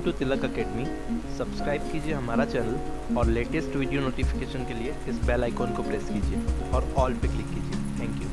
To Tilak academy. Subscribe कीजिए हमारा channel और लेटेस्ट वीडियो नोटिफिकेशन के लिए इस बेल आइकॉन को प्रेस कीजिए और ऑल पे क्लिक कीजिए। Thank you.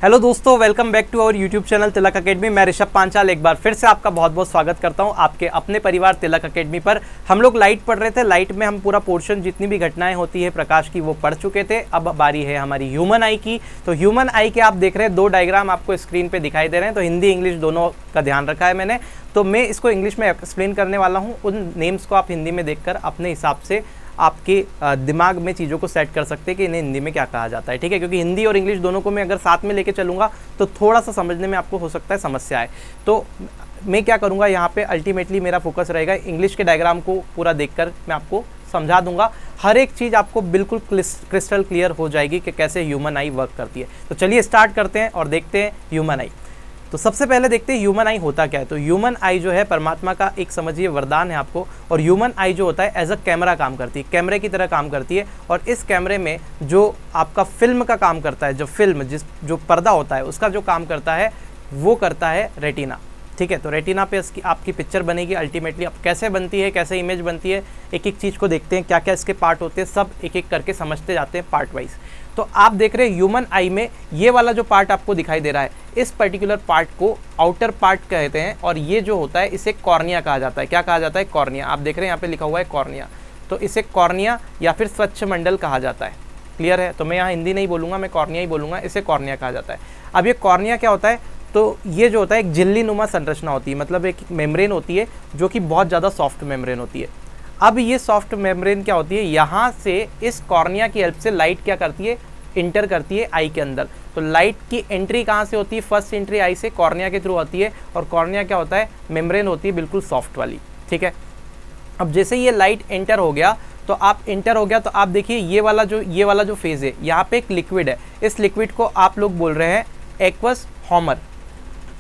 हेलो दोस्तों, welcome back to our YouTube channel Tilak academy. मैं ऋषभ पांचाल एक बार फिर से आपका बहुत बहुत स्वागत करता हूं आपके अपने परिवार तिलक अकेडमी पर। हम लोग लाइट पढ़ रहे थे। लाइट में हम पूरा पोर्शन जितनी भी घटनाएं होती है प्रकाश की वो पढ़ चुके थे। अब बारी है हमारी ह्यूमन आई की। तो ह्यूमन आई के आप देख रहे हैं दो डायग्राम आपको स्क्रीन पे दिखाई दे रहे हैं। तो हिंदी इंग्लिश दोनों का ध्यान रखा है मैंने। तो मैं इसको इंग्लिश में एक्सप्लेन करने वाला हूँ। उन नेम्स को आप हिंदी में देखकर अपने हिसाब से आपके दिमाग में चीज़ों को सेट कर सकते हैं कि इन्हें हिंदी में क्या कहा जाता है। ठीक है, क्योंकि हिंदी और इंग्लिश दोनों को मैं अगर साथ में लेके चलूँगा तो थोड़ा सा समझने में आपको हो सकता है समस्या है। तो मैं क्या करूँगा, यहाँ पे अल्टीमेटली मेरा फोकस रहेगा इंग्लिश के डायग्राम को पूरा देखकर मैं आपको समझा दूंगा। हर एक चीज़ आपको बिल्कुल क्रिस्टल क्लियर हो जाएगी कि कैसे ह्यूमन आई वर्क करती है। तो चलिए स्टार्ट करते हैं और देखते हैं ह्यूमन आई। तो सबसे पहले देखते हैं ह्यूमन आई होता क्या है। तो ह्यूमन आई जो है परमात्मा का एक समझिए वरदान है आपको। और ह्यूमन आई जो होता है एज अ कैमरा काम करती है, कैमरे की तरह काम करती है। और इस कैमरे में जो आपका फिल्म का काम करता है, जो पर्दा होता है उसका जो काम करता है वो करता है रेटिना। ठीक है, तो रेटिना पे आपकी पिक्चर बनेगी अल्टीमेटली। अब कैसे बनती है, कैसे इमेज बनती है, एक एक चीज़ को देखते हैं, क्या क्या इसके पार्ट होते हैं, सब एक एक करके समझते जाते हैं पार्ट वाइज। तो आप देख रहे हैं ह्यूमन आई में ये वाला जो पार्ट आपको दिखाई दे रहा है, इस पर्टिकुलर पार्ट को आउटर पार्ट कहते हैं। और ये जो होता है इसे कॉर्निया कहा जाता है। क्या कहा जाता है? कॉर्निया। आप देख रहे हैं यहाँ पे लिखा हुआ है कॉर्निया। तो इसे कॉर्निया या फिर स्वच्छ मंडल कहा जाता है। क्लियर है? तो मैं यहाँ हिंदी नहीं बोलूँगा, मैं कॉर्निया ही बोलूँगा। इसे कॉर्निया कहा जाता है। अब ये कॉर्निया क्या होता है? तो ये जो होता है एक झिल्ली नुमा संरचना होती है, मतलब एक मेम्ब्रेन होती है जो कि बहुत ज़्यादा सॉफ्ट मेम्ब्रेन होती है। अब ये सॉफ्ट मेम्ब्रेन क्या होती है, यहाँ से इस कॉर्निया की हेल्प से लाइट क्या करती है, इंटर करती है आई के अंदर। तो लाइट की एंट्री कहाँ से होती है? फर्स्ट एंट्री आई से कॉर्निया के थ्रू होती है। और कॉर्निया क्या होता है? मेम्ब्रेन होती है बिल्कुल सॉफ्ट वाली। ठीक है, अब जैसे ये लाइट एंटर हो गया तो आप देखिए ये वाला जो फेज है, यहाँ पे एक लिक्विड है। इस लिक्विड को आप लोग बोल रहे हैं एक्वस ह्यूमर।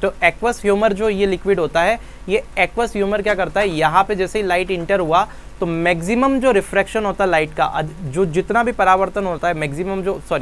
तो एक्वस ह्यूमर जो ये लिक्विड होता है, ये एक्वस ह्यूमर क्या करता है, यहाँ पे जैसे ही लाइट इंटर हुआ तो मैक्सिमम जो रिफ्रैक्शन होता है लाइट का, जो जितना भी परावर्तन होता है,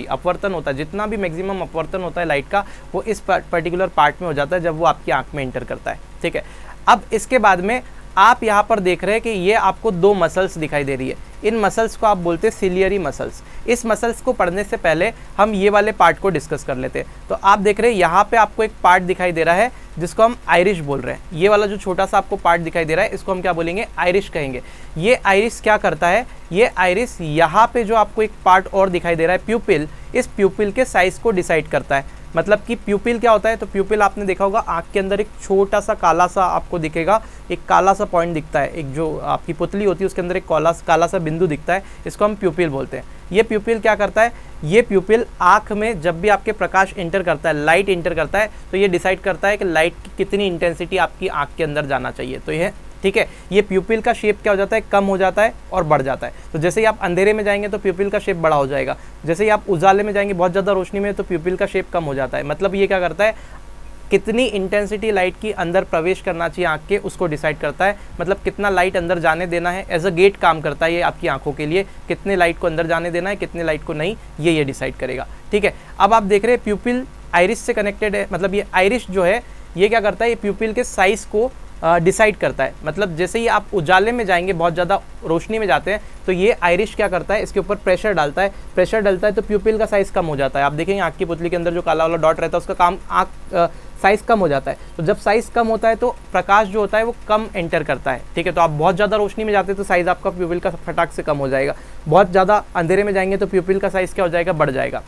अपवर्तन होता है, जितना भी मैक्सिमम अपवर्तन होता है लाइट का, वो इस पर्टिकुलर पार्ट में हो जाता है जब वो आपकी आंख में इंटर करता है। ठीक है, अब इसके बाद में आप यहाँ पर देख रहे हैं कि ये आपको दो मसल्स दिखाई दे रही है। इन मसल्स को आप बोलते हैं सिलियरी मसल्स। इस मसल्स को पढ़ने से पहले हम ये वाले पार्ट को डिस्कस कर लेते हैं। तो आप देख रहे हैं यहाँ पे आपको एक पार्ट दिखाई दे रहा है जिसको हम आइरिश बोल रहे हैं। ये वाला जो छोटा सा आपको पार्ट दिखाई दे रहा है इसको हम क्या बोलेंगे? आइरिश कहेंगे। ये आइरिश क्या करता है? ये आइरिश यहाँ पे जो आपको एक पार्ट और दिखाई दे रहा है प्यूपिल, इस प्यूपिल के साइज को डिसाइड करता है। मतलब कि प्यूपिल क्या होता है? तो प्यूपिल आपने देखा होगा आँख के अंदर एक छोटा सा काला सा आपको दिखेगा, एक काला सा पॉइंट दिखता है, एक जो आपकी पुतली होती है उसके अंदर एक काला सा बिंदु दिखता है, इसको हम प्यूपिल बोलते हैं। ये प्यूपिल क्या करता है? ये प्यूपिल आँख में जब भी आपके प्रकाश इंटर करता है, लाइट इंटर करता है, तो ये डिसाइड करता है कि लाइट की कितनी इंटेंसिटी आपकी आँख के अंदर जाना चाहिए। तो ये ठीक है, ये प्यूपिल का शेप क्या हो जाता है? कम हो जाता है और बढ़ जाता है। तो जैसे ही आप अंधेरे में जाएंगे तो प्यूपिल का शेप बड़ा हो जाएगा, जैसे ही आप उजाले में जाएंगे बहुत ज़्यादा रोशनी में तो प्यूपिल का शेप कम हो जाता है। मतलब ये क्या करता है, कितनी इंटेंसिटी लाइट की अंदर प्रवेश करना चाहिए आँख के, उसको डिसाइड करता है। मतलब कितना लाइट अंदर जाने देना है, एज अ गेट काम करता है ये आपकी आंखों के लिए। कितने लाइट को अंदर जाने देना है, कितने लाइट को नहीं, ये डिसाइड करेगा। ठीक है, अब आप देख रहे हैं प्यूपिल आइरिश से कनेक्टेड है। मतलब ये आइरिश जो है ये क्या करता है, ये प्यूपिल के साइज़ को डिसाइड करता है। मतलब जैसे ही आप उजाले में जाएंगे, बहुत ज़्यादा रोशनी में जाते हैं, तो ये आइरिश क्या करता है, इसके ऊपर प्रेशर डालता है तो प्यूपिल का साइज़ कम हो जाता है। आप देखेंगे आँख की पुतली के अंदर जो काला वाला डॉट रहता है उसका काम साइज़ कम हो जाता है। तो जब साइज़ कम होता है तो प्रकाश जो होता है वो कम एंटर करता है। ठीक है, तो आप बहुत ज़्यादा रोशनी में जाते हैं तो साइज़ आपका प्यूपिल का फटाक से कम हो जाएगा। बहुत ज़्यादा अंधेरे में जाएंगे तो प्यूपिल का साइज़ क्या हो जाएगा? बढ़ जाएगा।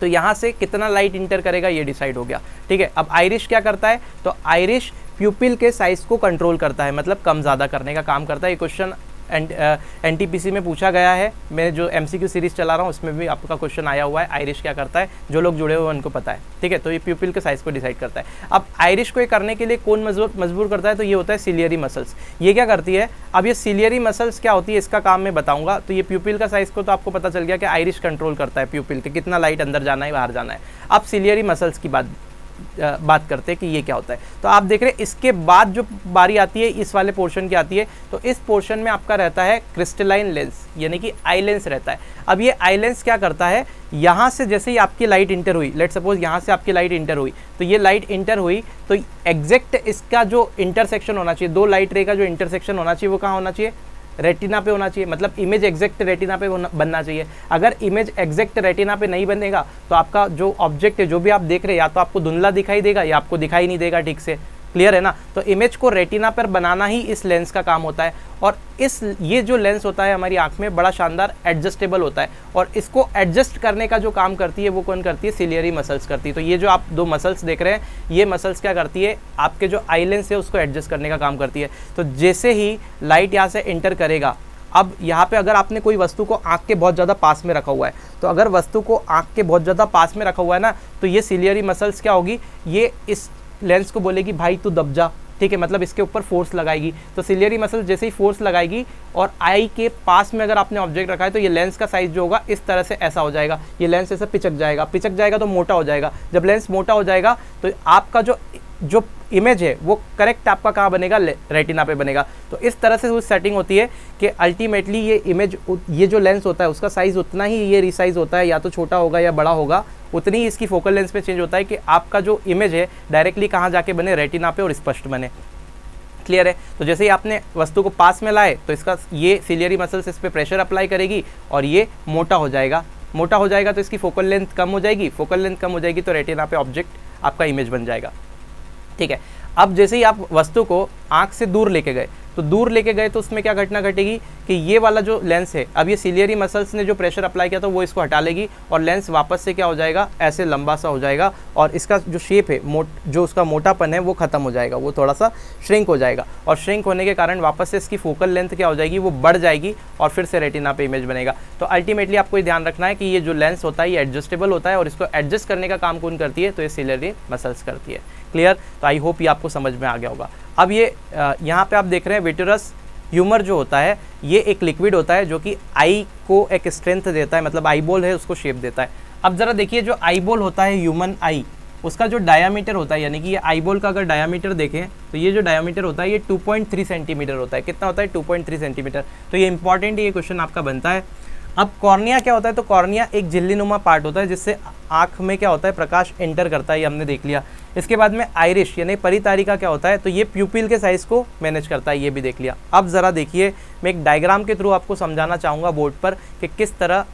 तो यहाँ से कितना लाइट इंटर करेगा ये डिसाइड हो गया। ठीक है, अब आइरिश क्या करता है? तो आइरिश प्यूपिल के साइज़ को कंट्रोल करता है, मतलब कम ज़्यादा करने का काम करता है। ये क्वेश्चन एनटीपीसी में पूछा गया है। मैं जो एमसीक्यू सीरीज़ चला रहा हूँ उसमें भी आपका क्वेश्चन आया हुआ है, आइरिश क्या करता है। जो लोग जुड़े हुए हैं उनको पता है। ठीक है, तो ये प्यूपिल के साइज़ को डिसाइड करता है। अब आइरिश को ये करने के लिए कौन मजबूर करता है? तो ये होता है सिलियरी मसल्स। ये क्या करती है? अब ये सिलियरी मसल्स क्या होती है इसका काम मैं बताऊंगा। तो ये प्यूपिल का साइज़ को तो आपको पता चल गया कि आइरिश कंट्रोल करता है प्यूपिल के, कितना लाइट अंदर जाना है बाहर जाना है। अब सिलियरी मसल्स की बात बात करते हैं कि ये क्या होता है। तो आप देख रहे हैं इसके बाद जो बारी आती है इस वाले पोर्शन की आती है, तो इस पोर्शन में आपका रहता है क्रिस्टलाइन लेंस यानी कि आई लेंस रहता है। अब ये आई लेंस क्या करता है, यहाँ से जैसे ही आपकी लाइट इंटर हुई, लेट सपोज यहाँ से आपकी लाइट इंटर हुई, तो ये लाइट इंटर हुई तो एग्जैक्ट इसका जो इंटरसेक्शन होना चाहिए, दो लाइट रे का जो इंटरसेक्शन होना चाहिए वो कहाँ होना चाहिए, रेटिना पे होना चाहिए। मतलब इमेज एग्जैक्ट रेटिना पे बनना चाहिए। अगर इमेज एग्जैक्ट रेटिना पे नहीं बनेगा तो आपका जो ऑब्जेक्ट है, जो भी आप देख रहे हैं, या तो आपको धुंधला दिखाई देगा या आपको दिखाई नहीं देगा ठीक से। क्लियर है ना। तो इमेज को रेटिना पर बनाना ही इस लेंस का काम होता है। और ये जो लेंस होता है हमारी आंख में बड़ा शानदार एडजस्टेबल होता है, और इसको एडजस्ट करने का जो काम करती है वो कौन करती है, सिलियरी मसल्स करती है। तो ये जो आप दो मसल्स देख रहे हैं, ये मसल्स क्या करती है, आपके जो आई लेंस है उसको एडजस्ट करने का काम करती है। तो जैसे ही लाइट यहाँ से एंटर करेगा, अब यहाँ पे अगर आपने कोई वस्तु को आँख के बहुत ज़्यादा पास में रखा हुआ है, तो अगर वस्तु को आँख के बहुत ज़्यादा पास में रखा हुआ है ना, तो ये सिलियरी मसल्स क्या होगी, ये इस लेंस को बोलेगी भाई तू दब जा, ठीक है, मतलब इसके ऊपर फोर्स लगाएगी। तो सिलियरी मसल जैसे ही फोर्स लगाएगी और आई के पास में अगर आपने ऑब्जेक्ट रखा है, तो ये लेंस का साइज जो होगा इस तरह से ऐसा हो जाएगा, ये लेंस ऐसे पिचक जाएगा तो मोटा हो जाएगा। जब लेंस मोटा हो जाएगा तो आपका जो इमेज है वो करेक्ट आपका कहाँ बनेगा, रेटिना पे बनेगा। तो इस तरह से सेटिंग होती है कि अल्टीमेटली ये इमेज, ये जो लेंस होता है उसका साइज़ उतना ही ये रिसाइज होता है, या तो छोटा होगा या बड़ा होगा, उतनी ही इसकी फोकल लेंथ पे चेंज होता है कि आपका जो इमेज है डायरेक्टली कहाँ जाके बने, रेटिना पे, और स्पष्ट बने। क्लियर है। तो जैसे ही आपने वस्तु को पास में लाए तो इसका ये सिलियरी मसल्स इस पर प्रेशर अप्लाई करेगी और ये मोटा हो जाएगा। मोटा हो जाएगा तो इसकी फोकल लेंथ कम हो जाएगी, फोकल लेंथ कम हो जाएगी तो रेटिना पे ऑब्जेक्ट आपका इमेज बन जाएगा। ठीक है। अब जैसे ही आप वस्तु को आंख से दूर लेके गए, तो उसमें क्या घटना घटेगी कि ये वाला जो लेंस है, अब ये सिलियरी मसल्स ने जो प्रेशर अप्लाई किया था वो इसको हटा लेगी और लेंस वापस से क्या हो जाएगा, ऐसे लंबा सा हो जाएगा, और इसका जो शेप है, जो उसका मोटापन है वो खत्म हो जाएगा, वो थोड़ा सा श्रिंक हो जाएगा, और श्रिंक होने के कारण वापस से इसकी फोकल लेंथ क्या हो जाएगी, वो बढ़ जाएगी और फिर से रेटिना पे इमेज बनेगा। तो अल्टीमेटली आपको ये ध्यान रखना है कि ये जो लेंस होता है ये एडजस्टेबल होता है, और इसको एडजस्ट करने का काम कौन करती है, तो ये सिलियरी मसल्स करती है। क्लियर। तो आई होप ये आपको समझ में आ गया होगा। अब ये यहाँ पे आप देख रहे हैं विट्रस ह्यूमर जो होता है, ये एक लिक्विड होता है जो कि आई को एक स्ट्रेंथ देता है, मतलब आई बॉल है उसको शेप देता है। अब ज़रा देखिए, जो आई बॉल होता है ह्यूमन आई, उसका जो डायामीटर होता है, यानी कि ये आई बॉल का अगर डायामीटर देखें तो ये जो डायामीटर होता है ये 2.3 सेंटीमीटर होता है। कितना होता है, 2.3 सेंटीमीटर। तो ये इंपॉर्टेंट, ये क्वेश्चन आपका बनता है। अब कॉर्निया क्या होता है, तो कॉर्निया एक झिल्लीनुमा पार्ट होता है जिससे आँख में क्या होता है, प्रकाश एंटर करता है, ये हमने देख लिया। इसके बाद में आइरिश यानी परितारिका क्या होता है, तो ये प्यूपिल के साइज़ को मैनेज करता है, ये भी देख लिया। अब ज़रा देखिए, मैं एक डायग्राम के थ्रू आपको समझाना चाहूँगा बोर्ड पर कि किस तरह